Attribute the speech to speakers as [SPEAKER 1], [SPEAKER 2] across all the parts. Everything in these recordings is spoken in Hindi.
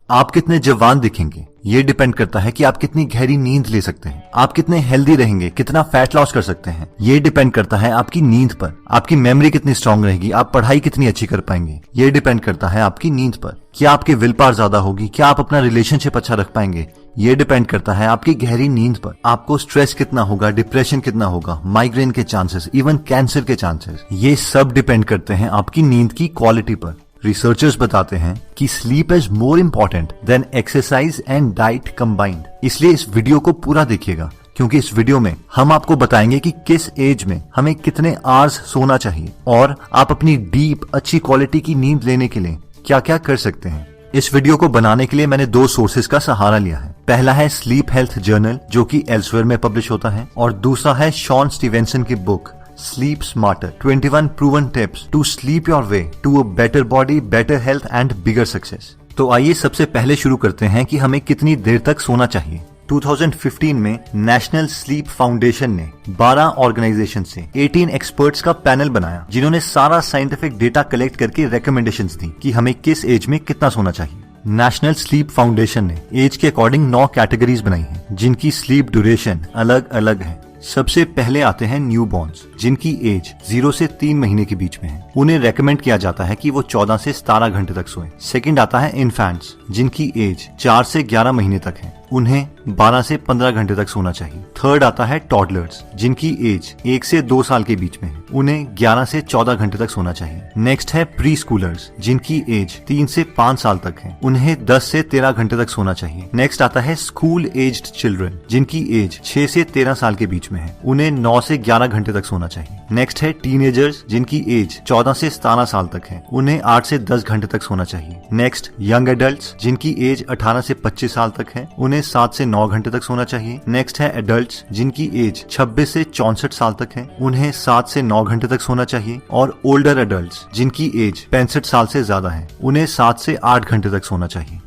[SPEAKER 1] आप कितने जवान दिखेंगे ये डिपेंड करता है कि आप कितनी गहरी नींद ले सकते हैं। आप कितने हेल्दी रहेंगे, कितना फैट लॉस कर सकते हैं, ये डिपेंड करता है आपकी नींद पर। आपकी मेमोरी कितनी स्ट्रांग रहेगी, आप पढ़ाई कितनी अच्छी कर पाएंगे, ये डिपेंड करता है आपकी नींद पर। क्या आपकी विल पावर ज्यादा होगी, क्या आप अपना रिलेशनशिप अच्छा रख पाएंगे, ये डिपेंड करता है आपकी गहरी नींद पर। आपको स्ट्रेस कितना होगा, डिप्रेशन कितना होगा, माइग्रेन के चांसेस, इवन कैंसर के चांसेस, ये सब डिपेंड करते हैं आपकी नींद की क्वालिटी पर। रिसर्चर्स बताते हैं कि sleep is more important then exercise and diet combined. इसलिए इस वीडियो को पूरा देखिएगा, क्योंकि इस वीडियो में हम आपको बताएंगे कि किस एज में हमें कितने आवर्स सोना चाहिए और आप अपनी डीप अच्छी क्वालिटी की नींद लेने के लिए क्या क्या कर सकते हैं। इस वीडियो को बनाने के लिए मैंने 2 सोर्सेज का सहारा लिया है। पहला है स्लीप हेल्थ जर्नल, जो कि एल्सवेयर में पब्लिश होता है, और दूसरा है शॉन स्टीवेंसन की book Sleep Smarter, 21 Proven Tips to Sleep Your Way to a Better Body, Better Health and Bigger Success। तो आइए सबसे पहले शुरू करते हैं कि हमें कितनी देर तक सोना चाहिए। 2015 में नेशनल स्लीप फाउंडेशन ने 12 ऑर्गेनाइजेशन से 18 एक्सपर्ट्स का पैनल बनाया, जिन्होंने सारा साइंटिफिक डेटा कलेक्ट करके रिकमेंडेशंस दी कि हमें किस एज में कितना सोना चाहिए। नेशनल स्लीप फाउंडेशन ने एज के अकॉर्डिंग 9 कैटेगरीज बनाई हैं, जिनकी स्लीप ड्यूरेशन अलग अलग है। सबसे पहले आते हैं न्यूबॉर्न्स, जिनकी एज 0 से 3 महीने के बीच में है। उन्हें रेकमेंड किया जाता है कि वो 14 से 17 घंटे तक सोएं। सेकंड आता है इन्फेंट्स, जिनकी एज 4 से 11 महीने तक है। उन्हें 12 से 15 घंटे तक सोना चाहिए। थर्ड आता है टॉडलर्स, जिनकी एज 1 से 2 साल के बीच में है। उन्हें 11 से 14 घंटे तक सोना चाहिए। नेक्स्ट है प्री स्कूलर्स, जिनकी एज 3 से 5 साल तक है। उन्हें 10 से 13 घंटे तक सोना चाहिए। नेक्स्ट आता है स्कूल एज्ड चिल्ड्रन, जिनकी एज 6 से 13 साल के बीच में है। उन्हें 9 से 11 घंटे तक सोना चाहिए। नेक्स्ट है टीनेजर्स, जिनकी एज 14 से 17 साल तक है। उन्हें 8 से 10 घंटे तक सोना चाहिए। नेक्स्ट यंग एडल्ट्स, जिनकी एज 18 से 25 साल तक है। उन्हें 7 से 9 घंटे तक सोना चाहिए। नेक्स्ट है एडल्ट्स, जिनकी एज 26 से 64 साल तक है। उन्हें 7 से 9 घंटे तक सोना चाहिए। और ओल्डर एडल्ट्स, जिनकी एज 65 साल से ज्यादा है, उन्हें 7 से 8 घंटे तक सोना चाहिए।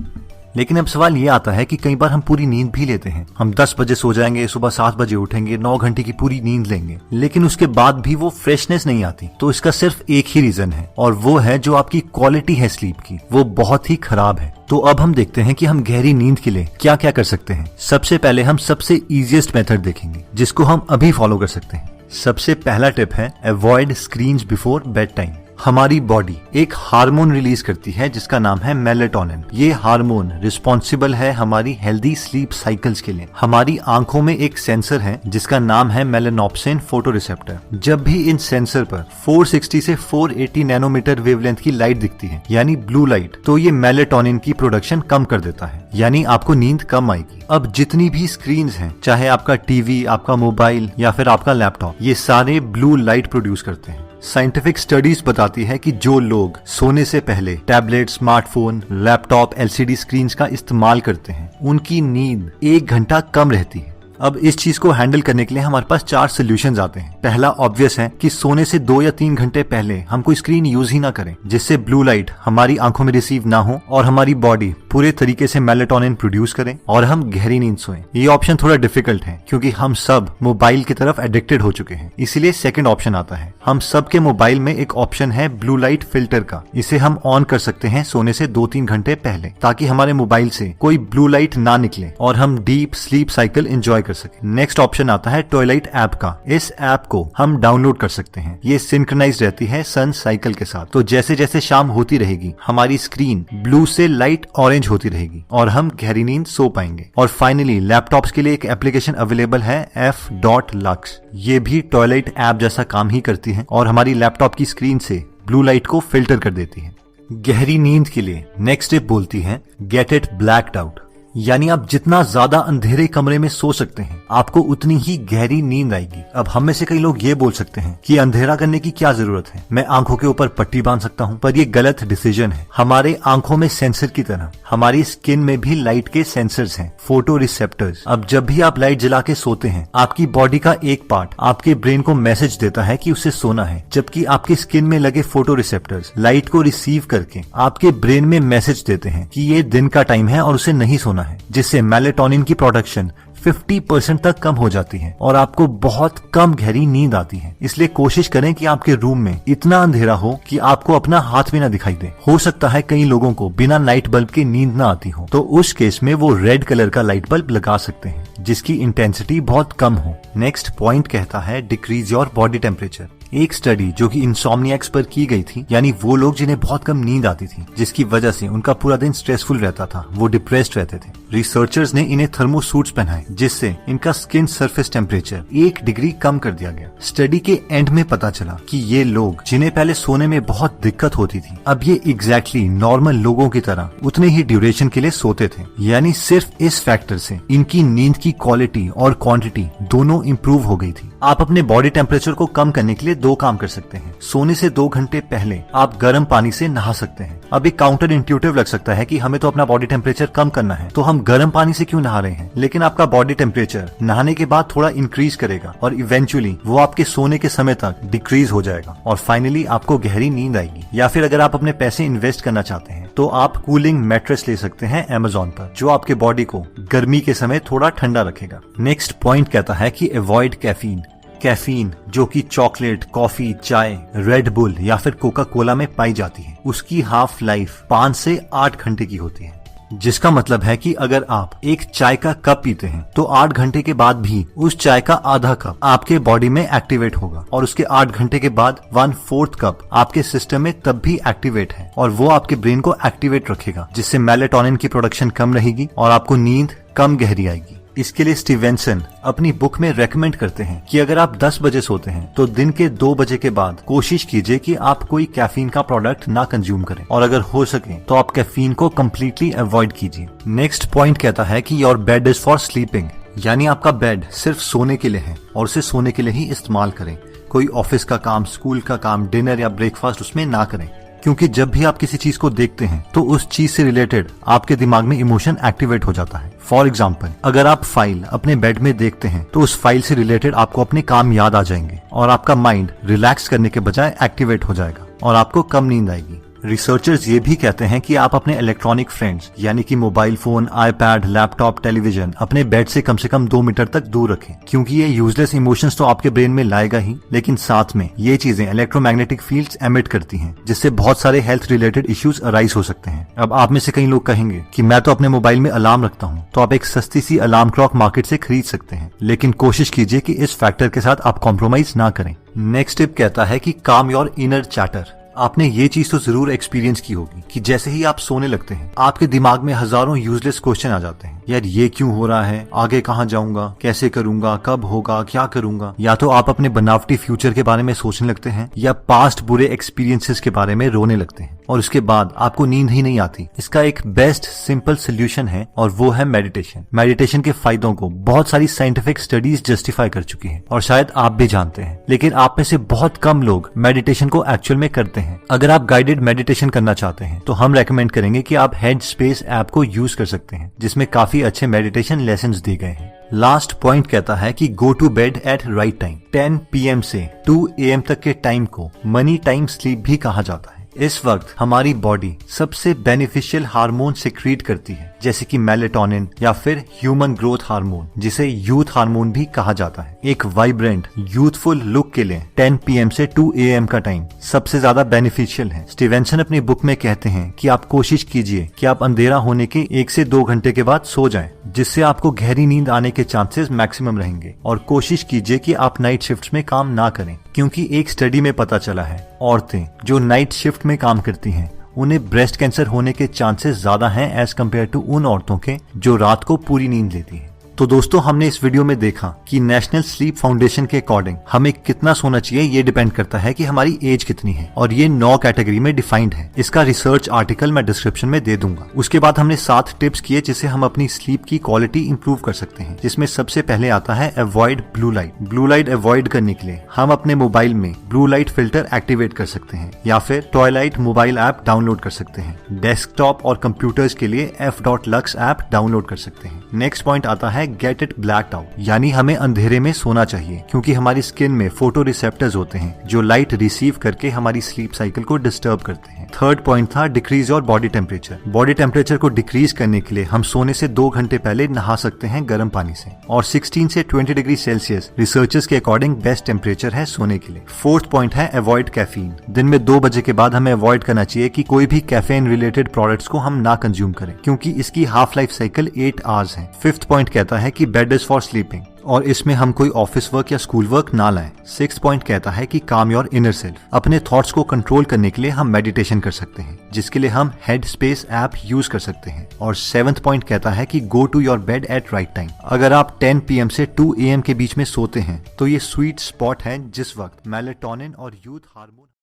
[SPEAKER 1] लेकिन अब सवाल ये आता है कि कई बार हम पूरी नींद भी लेते हैं। हम 10 बजे सो जाएंगे, सुबह 7 बजे उठेंगे, 9 घंटे की पूरी नींद लेंगे, लेकिन उसके बाद भी वो फ्रेशनेस नहीं आती। तो इसका सिर्फ एक ही रीजन है, और वो है जो आपकी क्वालिटी है स्लीप की, वो बहुत ही खराब है। तो अब हम देखते हैं कि हम गहरी नींद के लिए क्या क्या कर सकते हैं। सबसे पहले हम सबसे इजीएस्ट मेथड देखेंगे, जिसको हम अभी फॉलो कर सकते हैं। सबसे पहला टिप है avoid screens before bed time. हमारी बॉडी एक हार्मोन रिलीज करती है जिसका नाम है मेलेटोनिन। ये हार्मोन रिस्पॉन्सिबल है हमारी हेल्दी स्लीप साइकिल्स के लिए। हमारी आंखों में एक सेंसर है जिसका नाम है मेलेनोप्सिन फोटोरिसेप्टर। जब भी इन सेंसर पर 460 से 480 नैनोमीटर वेवलेंथ की लाइट दिखती है, यानी ब्लू लाइट, तो ये मेलेटोनिन की प्रोडक्शन कम कर देता है, यानी आपको नींद कम आएगी। अब जितनी भी स्क्रीन्स हैं, चाहे आपका टीवी, आपका मोबाइल या फिर आपका लैपटॉप, ये सारे ब्लू लाइट प्रोड्यूस करते हैं। साइंटिफिक स्टडीज बताती है कि जो लोग सोने से पहले tablet, smartphone, laptop, LCD screens का इस्तेमाल करते हैं, उनकी नींद 1 घंटा कम रहती है। अब इस चीज को हैंडल करने के लिए हमारे पास 4 सोल्यूशंस आते हैं। पहला ऑब्वियस है कि सोने से 2 या 3 घंटे पहले हम कोई स्क्रीन यूज ही ना करें, जिससे ब्लू लाइट हमारी आंखों में रिसीव ना हो और हमारी बॉडी पूरे तरीके से मेलेटोनिन प्रोड्यूस करें और हम गहरी नींद सोएं। ये ऑप्शन थोड़ा डिफिकल्ट है, क्योंकि हम सब मोबाइल की तरफ एडिक्टेड हो चुके हैं। इसीलिए सेकंड ऑप्शन आता है। हम सब के मोबाइल में एक ऑप्शन है ब्लू लाइट फिल्टर का। इसे हम ऑन कर सकते हैं सोने से 2-3 घंटे पहले, ताकि हमारे मोबाइल से कोई ब्लू लाइट ना निकले और हम डीप स्लीप साइकिल एंजॉय कर सके। नेक्स्ट ऑप्शन आता है टॉयलाइट ऐप का। इस ऐप को हम डाउनलोड कर सकते हैं। ये सिंक्रोनाइज रहती है सन साइकिल के साथ, तो जैसे जैसे शाम होती रहेगी हमारी स्क्रीन ब्लू से लाइट ऑरेंज होती रहेगी और हम गहरी नींद सो पाएंगे। और फाइनली लैपटॉप्स के लिए एक एप्लीकेशन अवेलेबल है f.lux। ये भी टॉयलेट ऐप जैसा काम ही करती है और हमारी लैपटॉप की स्क्रीन से ब्लू लाइट को फिल्टर कर देती है। गहरी नींद के लिए नेक्स्ट स्टेप बोलती है गेट इट ब्लैक्ड आउट, यानी आप जितना ज्यादा अंधेरे कमरे में सो सकते हैं, आपको उतनी ही गहरी नींद आएगी। अब हम में से कई लोग ये बोल सकते हैं कि अंधेरा करने की क्या जरूरत है, मैं आंखों के ऊपर पट्टी बांध सकता हूँ, पर ये गलत डिसीजन है। हमारे आंखों में सेंसर की तरह हमारी स्किन में भी लाइट के सेंसर्स हैं, फोटो रिसेप्टर्स। अब जब भी आप लाइट जला के सोते हैं, आपकी बॉडी का एक पार्ट आपके ब्रेन को मैसेज देता है कि उसे सोना है, जबकि आपकी स्किन में लगे फोटो रिसेप्टर्स लाइट को रिसीव करके आपके ब्रेन में मैसेज देते हैं कि ये दिन का टाइम है और उसे नहीं सोना है, जिससे मेलेटोनिन की प्रोडक्शन 50% तक कम हो जाती है और आपको बहुत कम गहरी नींद आती है। इसलिए कोशिश करें कि आपके रूम में इतना अंधेरा हो कि आपको अपना हाथ भी ना दिखाई दे। हो सकता है कई लोगों को बिना नाइट बल्ब की नींद ना आती हो, तो उस केस में वो रेड कलर का लाइट बल्ब लगा सकते हैं जिसकी इंटेंसिटी बहुत कम हो। नेक्स्ट पॉइंट कहता है डिक्रीज योर बॉडी टेम्परेचर। एक स्टडी जो कि इंसोम्नियाक्स पर की गई थी, यानी वो लोग जिन्हें बहुत कम नींद आती थी, जिसकी वजह से उनका पूरा दिन स्ट्रेसफुल रहता था, वो डिप्रेस्ड रहते थे। रिसर्चर्स ने इन्हें थर्मो सूट्स पहनाए जिससे इनका स्किन सरफेस टेम्परेचर 1 डिग्री कम कर दिया गया। स्टडी के एंड में पता चला कि ये लोग जिन्हें पहले सोने में बहुत दिक्कत होती थी, अब ये एग्जैक्टली नॉर्मल लोगों की तरह उतने ही ड्यूरेशन के लिए सोते थे। यानी सिर्फ इस फैक्टर से इनकी नींद की क्वालिटी और क्वांटिटी दोनों इम्प्रूव हो गई थी। आप अपने बॉडी टेम्परेचर को कम करने के लिए 2 काम कर सकते हैं। सोने से 2 घंटे पहले आप गर्म पानी से नहा सकते हैं। अब एक काउंटर इंट्यूटिव लग सकता है कि हमें तो अपना बॉडी टेम्परेचर कम करना है, तो हम गर्म पानी से क्यों नहा रहे हैं? लेकिन आपका बॉडी टेम्परेचर नहाने के बाद थोड़ा इंक्रीज करेगा और इवेंचुअली वो आपके सोने के समय तक डिक्रीज हो जाएगा और फाइनली आपको गहरी नींद आएगी। या फिर अगर आप अपने पैसे इन्वेस्ट करना चाहते हैं तो आप कूलिंग मैट्रेस ले सकते हैं Amazon पर, जो आपके बॉडी को गर्मी के समय थोड़ा ठंडा रखेगा। नेक्स्ट पॉइंट कहता है कि अवॉइड कैफीन। कैफीन जो कि चॉकलेट, कॉफी, चाय, रेड बुल या फिर कोका कोला में पाई जाती है, उसकी हाफ लाइफ 5 से 8 घंटे की होती है। जिसका मतलब है कि अगर आप एक चाय का कप पीते हैं तो 8 घंटे के बाद भी उस चाय का आधा कप आपके बॉडी में एक्टिवेट होगा और उसके 8 घंटे के बाद 1/4 कप आपके सिस्टम में तब भी एक्टिवेट है और वो आपके ब्रेन को एक्टिवेट रखेगा, जिससे मेलेटोनिन की प्रोडक्शन कम रहेगी और आपको नींद कम गहरी आएगी। इसके लिए स्टीवेंसन अपनी बुक में रेकमेंड करते हैं कि अगर आप 10 बजे सोते हैं तो दिन के 2 बजे के बाद कोशिश कीजिए कि आप कोई कैफीन का प्रोडक्ट ना कंज्यूम करें और अगर हो सके तो आप कैफीन को कम्प्लीटली अवॉइड कीजिए। नेक्स्ट पॉइंट कहता है कि your bed is for sleeping, यानी आपका बेड सिर्फ सोने के लिए है और उसे सोने के लिए ही इस्तेमाल करें। कोई ऑफिस का काम, स्कूल का काम, डिनर या ब्रेकफास्ट उसमें ना करें, क्योंकि जब भी आप किसी चीज को देखते हैं तो उस चीज से रिलेटेड आपके दिमाग में इमोशन एक्टिवेट हो जाता है। फॉर एग्जाम्पल, अगर आप फाइल अपने बेड में देखते हैं तो उस फाइल से रिलेटेड आपको अपने काम याद आ जाएंगे और आपका माइंड रिलैक्स करने के बजाय एक्टिवेट हो जाएगा और आपको कम नींद आएगी। रिसर्चर्स ये भी कहते हैं कि आप अपने इलेक्ट्रॉनिक फ्रेंड्स यानी कि mobile phone, iPad, laptop, television अपने बेड से कम 2 मीटर तक दूर रखें, क्योंकि ये यूजलेस इमोशंस तो आपके ब्रेन में लाएगा ही, लेकिन साथ में ये चीजें इलेक्ट्रोमैग्नेटिक फील्ड्स एमिट करती हैं, जिससे बहुत सारे हेल्थ रिलेटेड इश्यूज अराइज हो सकते हैं। अब आप में से कई लोग कहेंगे कि मैं तो अपने मोबाइल में अलार्म रखता हूँ, तो आप एक सस्ती सी अलार्म क्लॉक मार्केट से खरीद सकते हैं, लेकिन कोशिश कीजिए कि इस फैक्टर के साथ आप कॉम्प्रोमाइज ना करें। नेक्स्ट टिप कहता है कि काम योर इनर चैटर। आपने ये चीज तो जरूर एक्सपीरियंस की होगी कि जैसे ही आप सोने लगते हैं आपके दिमाग में हजारों यूजलेस क्वेश्चन आ जाते हैं। यार ये क्यों हो रहा है, आगे कहाँ जाऊंगा, कैसे करूंगा, कब होगा, क्या करूंगा। या तो आप अपने बनावटी फ्यूचर के बारे में सोचने लगते हैं या पास्ट बुरे एक्सपीरियंसेस के बारे में रोने लगते हैं और उसके बाद आपको नींद ही नहीं आती। इसका एक बेस्ट सिंपल सोल्यूशन है और वो है मेडिटेशन। मेडिटेशन के फायदों को बहुत सारी साइंटिफिक स्टडीज जस्टिफाई कर चुकी हैं और शायद आप भी जानते हैं, लेकिन आप में से बहुत कम लोग मेडिटेशन को एक्चुअल में करते हैं। अगर आप गाइडेड मेडिटेशन करना चाहते हैं तो हम रेकमेंड करेंगे कि आप हेड स्पेस ऐप को यूज कर सकते हैं, जिसमें काफी अच्छे मेडिटेशन लेसन्स दिए गए हैं। लास्ट पॉइंट कहता है कि go to bed at right time. 10 PM से 2 AM तक के टाइम को मनी टाइम स्लीप भी कहा जाता है। इस वक्त हमारी बॉडी सबसे बेनिफिशियल हार्मोन सिक्रीट करती है, जैसे कि मेलेटोनिन या फिर ह्यूमन ग्रोथ हार्मोन, जिसे यूथ हार्मोन भी कहा जाता है। एक वाइब्रेंट यूथफुल लुक के लिए 10 PM से 2 AM का टाइम सबसे ज्यादा बेनिफिशियल है। स्टीवेंसन अपनी बुक में कहते हैं कि आप कोशिश कीजिए कि आप अंधेरा होने के 1 से 2 घंटे के बाद सो जाएं, जिससे आपको गहरी नींद आने के चांसेस मैक्सिमम रहेंगे। और कोशिश कीजिए कि आप नाइट शिफ्ट्स में काम ना करें, क्योंकि एक स्टडी में पता चला है औरतें जो नाइट शिफ्ट में काम करती हैं उन्हें ब्रेस्ट कैंसर होने के चांसेस ज्यादा हैं एज कम्पेयर टू उन औरतों के जो रात को पूरी नींद लेती हैं। तो दोस्तों, हमने इस वीडियो में देखा कि नेशनल स्लीप फाउंडेशन के अकॉर्डिंग हमें कितना सोना चाहिए ये डिपेंड करता है कि हमारी एज कितनी है और ये 9 कैटेगरी में डिफाइंड है। इसका रिसर्च आर्टिकल मैं डिस्क्रिप्शन में दे दूंगा। उसके बाद हमने 7 टिप्स किए जिससे हम अपनी स्लीप की क्वालिटी इंप्रूव कर सकते हैं, जिसमें सबसे पहले आता है avoid blue light. Blue light avoid करने के लिए हम अपने मोबाइल में ब्लू लाइट फिल्टर एक्टिवेट कर सकते हैं या फिर टॉयलाइट मोबाइल ऐप डाउनलोड कर सकते हैं। डेस्कटॉप और कंप्यूटर्स के लिए f.lux ऐप डाउनलोड कर सकते हैं। नेक्स्ट पॉइंट आता है गेट इट ब्लैक्ड आउट, यानी हमें अंधेरे में सोना चाहिए, क्योंकि हमारी स्किन में फोटो रिसेप्टर्स होते हैं जो लाइट रिसीव करके हमारी स्लीप साइकिल को डिस्टर्ब करते हैं। थर्ड पॉइंट था decrease your body temperature. Body temperature को डिक्रीज करने के लिए हम सोने से 2 घंटे पहले नहा सकते हैं गर्म पानी से, और 16 से 20 डिग्री सेल्सियस रिसर्चर्स के अकॉर्डिंग बेस्ट टेम्परेचर है सोने के लिए। फोर्थ पॉइंट है अवॉइड कैफीन। दिन में 2 बजे के बाद हमें अवॉइड करना चाहिए कि कोई भी कैफीन रिलेटेड प्रोडक्ट्स को हम ना कंज्यूम करें, क्योंकि इसकी हाफ लाइफ साइकिल 8 आवर्स है। फिफ्थ पॉइंट कहता है कि बेड इज फॉर स्लीपिंग, और इसमें हम कोई ऑफिस वर्क या स्कूल वर्क ना लाएं। सिक्स पॉइंट कहता है कि काम योर इनर सेल्फ। अपने थॉट्स को कंट्रोल करने के लिए हम मेडिटेशन कर सकते हैं, जिसके लिए हम हेड स्पेस ऐप यूज कर सकते हैं। और सेवंथ पॉइंट कहता है कि go to your bed at right time. अगर आप 10 PM से 2 AM के बीच में सोते हैं तो ये स्वीट स्पॉट है जिस वक्त मेलेटोनिन और यूथ हार्मोन